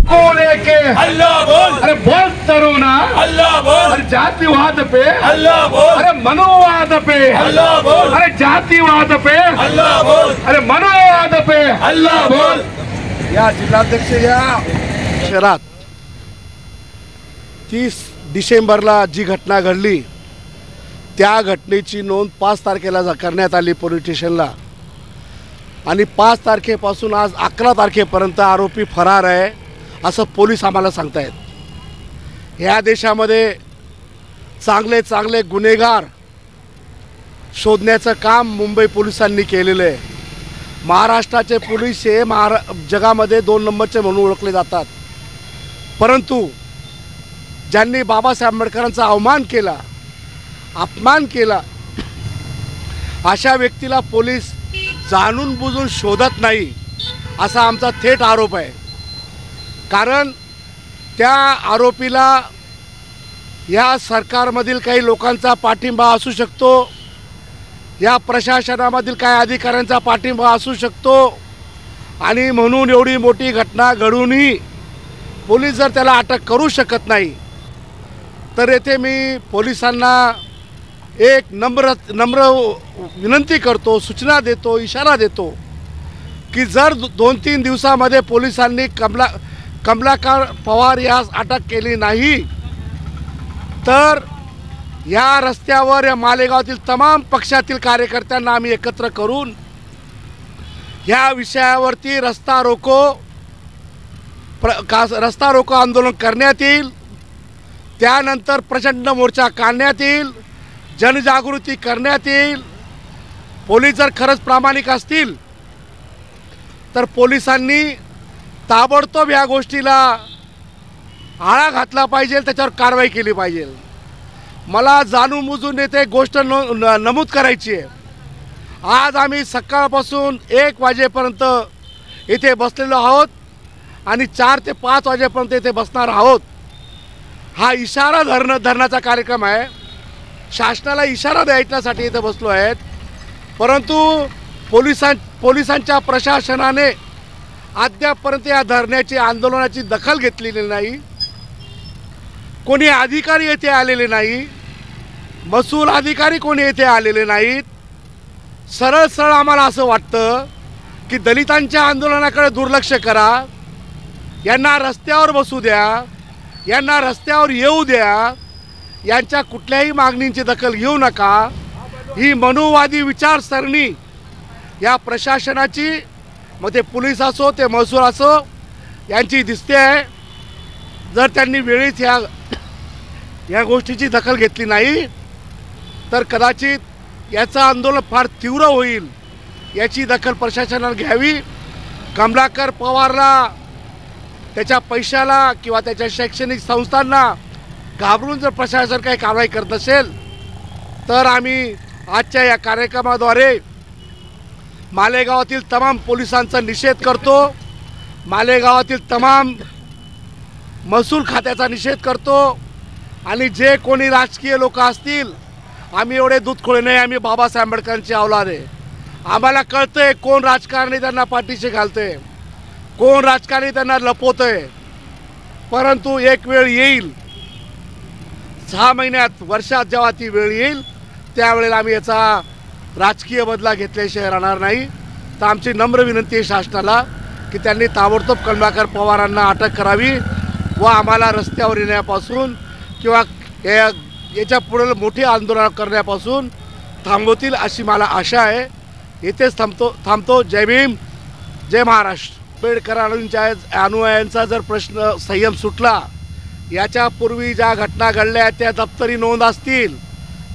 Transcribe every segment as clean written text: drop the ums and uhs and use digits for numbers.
को लेके अल्लाह बोल, अरे बोल तरुणा, अल्लाह बोल, अरे जातिवाद पे अल्लाह बोल, अरे मनोवाद पे अल्लाह बोल, अरे जातिवाद पे अल्लाह बोल, अरे मनोवाद पे अल्लाह बोल। या जिल्हाध्यक्ष या शहरात 30 डिसेंबरला जी घटना घडली त्या घटनेची नोंद 5 तारखेला करण्यात आली पोलीस स्टेशनला आणि 5 तारखेपासून आज 11 तारखेपर्यंत आरोपी फरार आहे असं पोलीस आम्हाला सांगतायत। ह्या देशामध्ये चांगले चांगले गुन्हेगार शोधण्याचं काम मुंबई पोलिसांनी केलेलं आहे। महाराष्ट्राचे पोलीस हे जगामध्ये 2 नंबरचे म्हणून ओळखले जातात, परंतु ज्यांनी बाबासाहेब आंबेडकरांचा अवमान केला, अपमान केला, अशा व्यक्तीला पोलीस जाणून बुजून शोधत नाही असा आमचा थेट आरोप आहे। कारण त्या आरोपीला या सरकारमधील काही लोकांचा पाठिंबा असू शकतो, या प्रशासनामधील काही अधिकाऱ्यांचा पाठिंबा असू शकतो आणि म्हणून एवढी मोठी घटना घडूनही पोलीस जर त्याला अटक करू शकत नाही तर येथे मी पोलिसांना एक नम्र विनंती करतो, सूचना देतो, इशारा देतो की जर 2-3 दिवसामध्ये पोलिसांनी कमलाकर पवार यास अटक केली नाही तर या रस्त्यावर या मालेगावातील तमाम पक्षातील कार्यकर्त्यांना आम्ही एकत्र करून ह्या विषयावरती रस्ता रोको आंदोलन करण्यात येईल। त्यानंतर प्रचंड मोर्चा काढण्यात येईल, जनजागृती करण्यात येईल। पोलीस जर खरंच प्रामाणिक असतील तर पोलिसांनी ताबडतोब या गोष्टीला आळा घातला पाहिजे, त्याच्यावर कारवाई केली पाहिजे। मला जाणून बुजून येथे गोष्ट नमूद करायची आहे। आज आम्ही सकाळपासून 1 वाजेपर्यंत इथे बसलेलो आहोत आणि 4 ते 5 वाजेपर्यंत इथे बसणार आहोत। हा इशारा धरण्याचा कार्यक्रम आहे, शासनाला इशारा द्यायच्यासाठी इथे बसलो आहेत, परंतु पोलिसांच्या प्रशासनाने अद्यापपर्यंत या धरण्याची आंदोलनाची दखल घेतलेली नाही। कोणी अधिकारी येथे आलेले नाही, मसूल अधिकारी कोणी येथे आलेले नाहीत। सरळ आम्हाला असं वाटतं की दलितांच्या आंदोलनाकडे दुर्लक्ष करा, यांना रस्त्यावर बसू द्या, यांना रस्त्यावर येऊ द्या, यांच्या कुठल्याही मागणींची दखल घेऊ नका। ही मनोवादी विचारसरणी या प्रशासनाची, मग ते पोलीस असो ते महसूल असो, यांची दिसते आहे। जर त्यांनी वेळीच या गोष्टीची दखल घेतली नाही तर कदाचित याचं आंदोलन फार तीव्र होईल। याची दखल प्रशासनाने घ्यावी। कमलाकर पवारला, त्याच्या पैशाला किंवा त्याच्या शैक्षणिक संस्थांना घाबरून जर प्रशासन काही कारवाई करत असेल तर आम्ही आजच्या या कार्यक्रमाद्वारे मालेगावातील तमाम पोलिसांचा निषेध करतो, मालेगावातील तमाम महसूल खात्याचा निषेध करतो आणि जे कोणी राजकीय लोक असतील, आम्ही एवढे दूधखोळे नाही, आम्ही बाबासाहेब आंबेडकरांची औलाद आहे। आम्हाला कळतंय कोण राजकारणी त्यांना पाठीशी घालते, कोण राजकारणी त्यांना लपवतंय, परंतु एक वेळ येईल, 6 महिन्यात, वर्षात जेव्हा ती वेळ येईल त्यावेळेला आम्ही याचा राजकीय बदला घेतल्याशिवाय राहणार नाही। तर आमची नम्र विनंती आहे शासनाला की त्यांनी ताबडतोब कमलाकर पवारांना अटक करावी व आम्हाला रस्त्यावर येण्यापासून किंवा याच्या पुढे मोठी आंदोलन करण्यापासून थांबवतील अशी मला आशा आहे। इथेच थांबतो। जय भीम, जय महाराष्ट्र। आंबेडकरांच्या अनुयायांचा जर प्रश्न संयम सुटला, याच्यापूर्वी ज्या घटना घडल्या त्या दप्तरी नोंद असतील,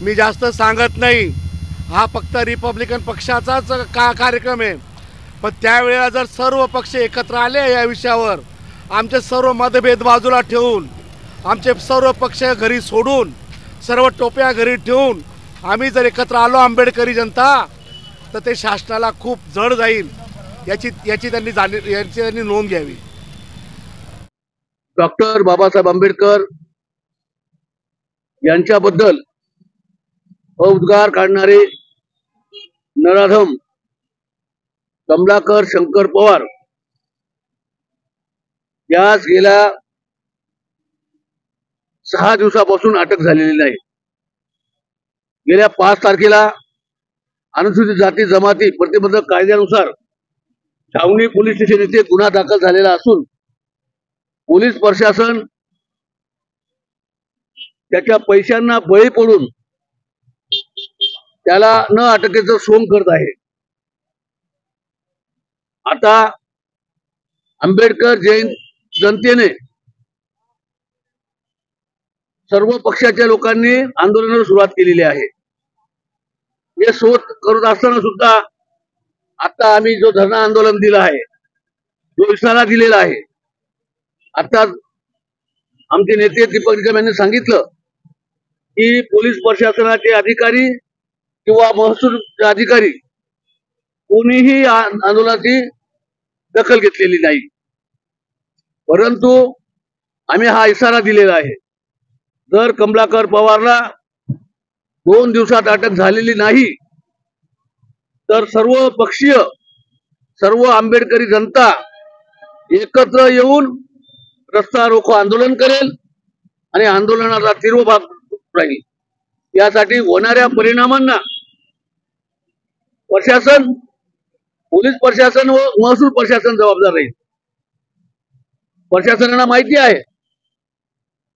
मी जास्त सांगत नाही, हा फक्त रिपब्लिकन पक्षाचाच कार्यक्रम आहे, पण त्यावेळेला जर सर्व पक्ष एकत्र आले या विषयावर, आमचे सर्व मतभेद बाजूला ठेवून, आमचे सर्व पक्ष घरी सोडून, सर्व टोप्या घरी ठेवून आम्ही जर एकत्र आलो आंबेडकरी जनता, तर ते शासनाला खूप जड जाईल। याची त्यांनी नोंद घ्यावी। डॉक्टर बाबासाहेब आंबेडकर यांच्याबद्दल उद्गार काढणारे नराधम कमलाकर शंकर पवार यास गेल्या 6 दिवसापासून अटक झालेली नाही. गेल्या 5 तारखेला अनुसूचित जाती जमाती प्रतिबंधक कायद्यानुसार छावणी पोलीस स्टेशन येथे गुन्हा दाखल झालेला असून पोलीस प्रशासन त्याच्या पैशांना बळी पडून त्याला न अटकेचं सोंग करत आहे. आता आंबेडकर जैन जनतेने सर्व पक्षाच्या लोकांनी आंदोलनाला सुरुवात केलेली आहे. हे करत असताना सुद्धा आता आम्ही जो धरणं आंदोलन दिलं आहे, जो इशारा दिलेला आहे, आता आमचे नेते दीपक निकम यांनी सांगितलं की पोलीस प्रशासनाचे अधिकारी किंवा महसूल अधिकारी कोणीही आंदोलनाची दखल घेतलेली नाही. परंतु आम्ही हा इशारा दिलेला आहे, जर कमलाकर पवारला 2 दिवसात अटक झालेली नाही तर सर्व पक्षीय सर्व आंबेडकरी जनता एकत्र येऊन रस्ता रोको आंदोलन करेल आणि आंदोलनाचा तीव्र भाग राहील. यासाठी होणाऱ्या परिणामांना प्रशासन, पोलीस प्रशासन व महसूल प्रशासन जबाबदार राहील. प्रशासनाला माहिती आहे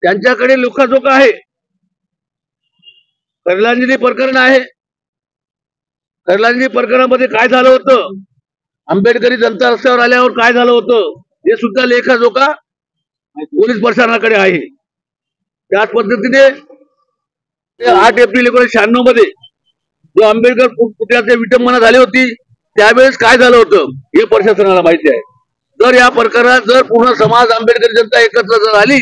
त्यांच्याकडे लोकाजोका आहे. कर्लांजली प्रकरण आहे. कर्लांजली प्रकरणामध्ये काय झालं होतं, आंबेडकरी जनता रस्त्यावर आल्यावर काय झालं होतं, हे सुद्धा लेखाजोखा पोलीस प्रशासनाकडे आहे. त्याच पद्धतीने 8 एप्रिल 1996 मध्ये जो आंबेडकर पुतळ्याची विटंबना झाली होती त्यावेळेस काय झालं होतं हे प्रशासनाला माहिती आहे. जर या प्रकरणात जर पूर्ण समाज आंबेडकरी जनता एकत्र जर आली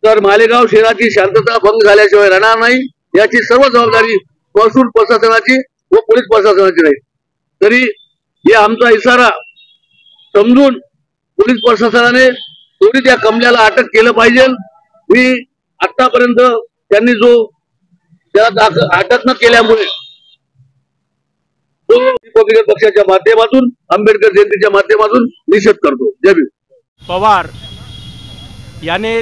तर मालेगाव शहराची शांतता भंग झाल्याशिवाय राहणार नाही. याची सर्व जबाबदारी महसूल प्रशासनाची व पोलीस प्रशासनाची राहील. तरी हे आमचा इशारा समजून पोलीस प्रशासनाने थोडी त्या कमल्याला अटक केलं पाहिजे. मी आतापर्यंत त्यांनी जो त्याला अटक न केल्यामुळे रिपब्लिकन पक्षाच्या माध्यमातून आंबेडकर जयंतीच्या माध्यमातून निषेध करतो. जय भीम. पवार याने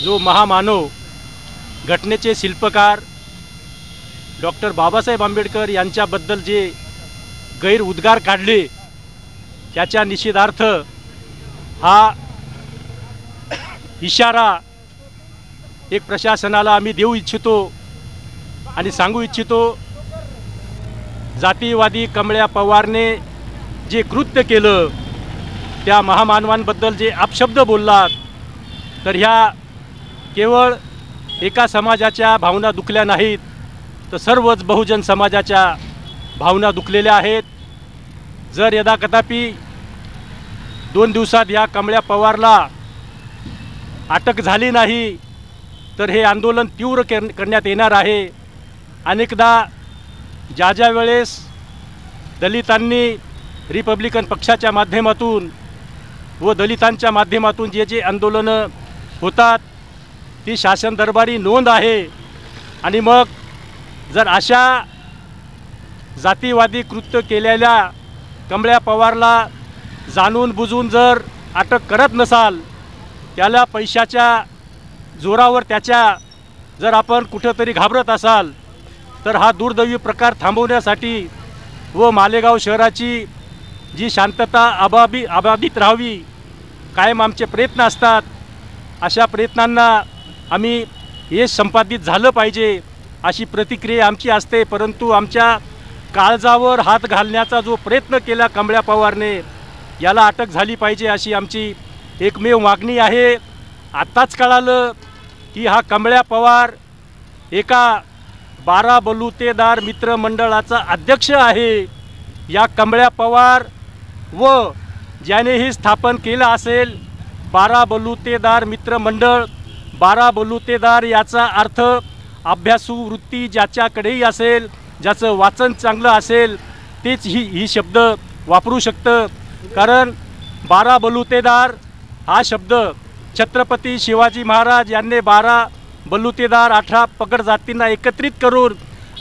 जो महामानव, घटनेचे शिल्पकार डॉक्टर बाबासाहेब आंबेडकर यांच्याबद्दल जे गैर उद्गार काढले त्याच्या निषेधार्थ हा इशारा एक प्रशासनाला आम्ही देऊ इच्छितो आणि सांगू इच्छितो. जातीवादी कमळ्या पवारने जे कृत्य केलं, त्या महामानवांबद्दल जे अपशब्द बोललात, तर ह्या केवळ एका समाजाच्या भावना दुखल्या नाहीत तर सर्वच बहुजन समाजाच्या भावना दुखलेल्या आहेत. जर यदाकदापि 2 दिवसात ह्या कमळ्या पवारला अटक झाली नाही तर हे आंदोलन तीव्र करण्यात येणार आहे. अनेकदा ज्या वेळेस दलितांनी रिपब्लिकन पक्षाच्या माध्यमातून व दलितांच्या माध्यमातून जे आंदोलनं होतात ती शासन दरबारी नोंद आहे. आणि मग जर अशा जातीवादी कृत्य केलेल्या कमळ्या पवारला जाणून बुजून जर अटक करत नसाल, त्याला पैशाच्या जोरावर त्याच्या जर आपण कुठेतरी घाबरत असाल तर हा दुर्दैवी प्रकार थांबवण्यासाठी व मालेगाव शहराची जी शांतता अबाधित राहावी कायम आमचे प्रयत्न असतात. अशा प्रयत्नांना आम्ही हे संपादित झालं पाहिजे अशी प्रतिक्रिया आमची असते. परंतु आमच्या काळजावर हात घालण्याचा जो प्रयत्न केला कमळ्या पवारने, याला अटक झाली पाहिजे अशी आमची एकमेव मागणी आहे. आत्ताच कळालं की हा कमळ्या पवार एका 12 बलुतेदार मित्रमंडळाचा अध्यक्ष आहे. या कमळ्या पवार व ज्याने ही स्थापन केलं असेल 12 बलुतेदार मित्रमंडळ, 12 बलुतेदार याचा अर्थ अभ्यासू वृत्ती ज्याच्याकडेही असेल, ज्याचं वाचन चांगलं असेल तेच ही शब्द वापरू शकतं. कारण 12 बलुतेदार हा शब्द छत्रपती शिवाजी महाराज यांनी 12 बलुतेदार 18 पगड जातींना एकत्रित करून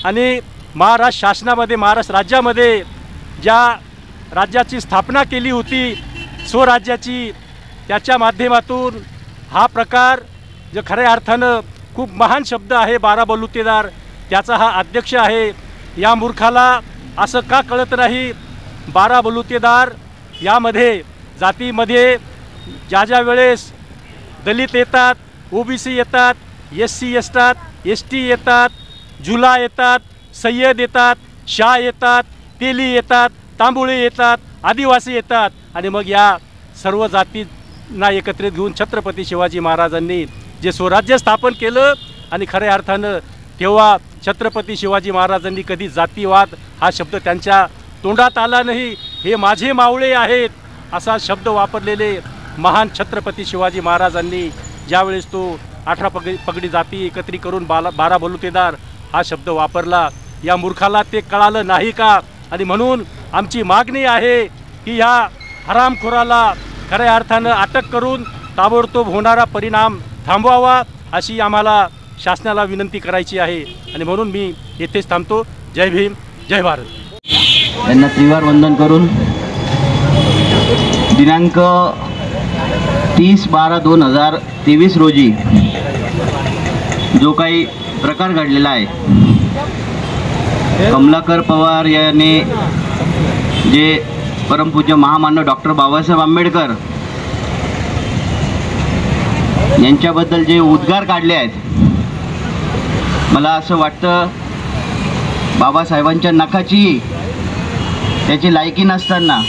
आणि महाराष्ट्र शासनामध्ये, महाराष्ट्र राज्यामध्ये ज्या राज्याची स्थापना केली होती स्वराज्याची, त्याच्या माध्यमातून हा प्रकार जो खऱ्या अर्थानं खूप महान शब्द आहे बारा बलुतेदार, त्याचा हा अध्यक्ष आहे. या मूर्खाला असं का कळत नाही? बारा बलुतेदार यामध्ये जातीमध्ये ज्या वेळेस दलित येतात, ओबीसी येतात, SC येतात, ST येतात, झुला येतात, सय्यद येतात, शाह येतात, तेली येतात, तांबुळे येतात, आदिवासी येतात आणि मग या सर्व जातींना एकत्रित घेऊन छत्रपती शिवाजी महाराजांनी जे स्वराज्य स्थापन केलं आणि खऱ्या अर्थानं तेव्हा छत्रपती शिवाजी महाराजांनी कधी जातीवाद हा शब्द त्यांच्या तोंडात आला नाही. हे माझे मावळे आहेत असा शब्द वापरलेले महान छत्रपती शिवाजी महाराजांनी ज्यावेळेस तो 18 पगडी जाती एकत्रित करून 12 बलुतेदार हा शब्द वापरला, या मूर्खाला ते कळालं नाही का? आणि म्हणून आमची मागणी आहे की ह्या हरामखोराला खऱ्या अर्थानं अटक करून ताबडतोब होणारा परिणाम थांबवावा अशी आम्हाला शासनाला विनंती करायची आहे. आणि म्हणून मी येथेच थांबतो. जय भीम, जय भारत. यांना त्रिवार वंदन करून दिनांक 30/12/2023 रोजी जो काही प्रकार घडलेला आहे, कमलाकर पवार याने जे परमपूज्य महामानव डॉक्टर बाबासाहेब आंबेडकर यांच्याबद्दल जे उद्गार काढले आहेत, मला असं वाटतं बाबासाहेबांच्या नखाची त्याची लायकी नसताना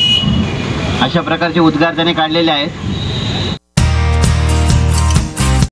अशा प्रकारचे उद्गार त्याने काढलेले आहेत.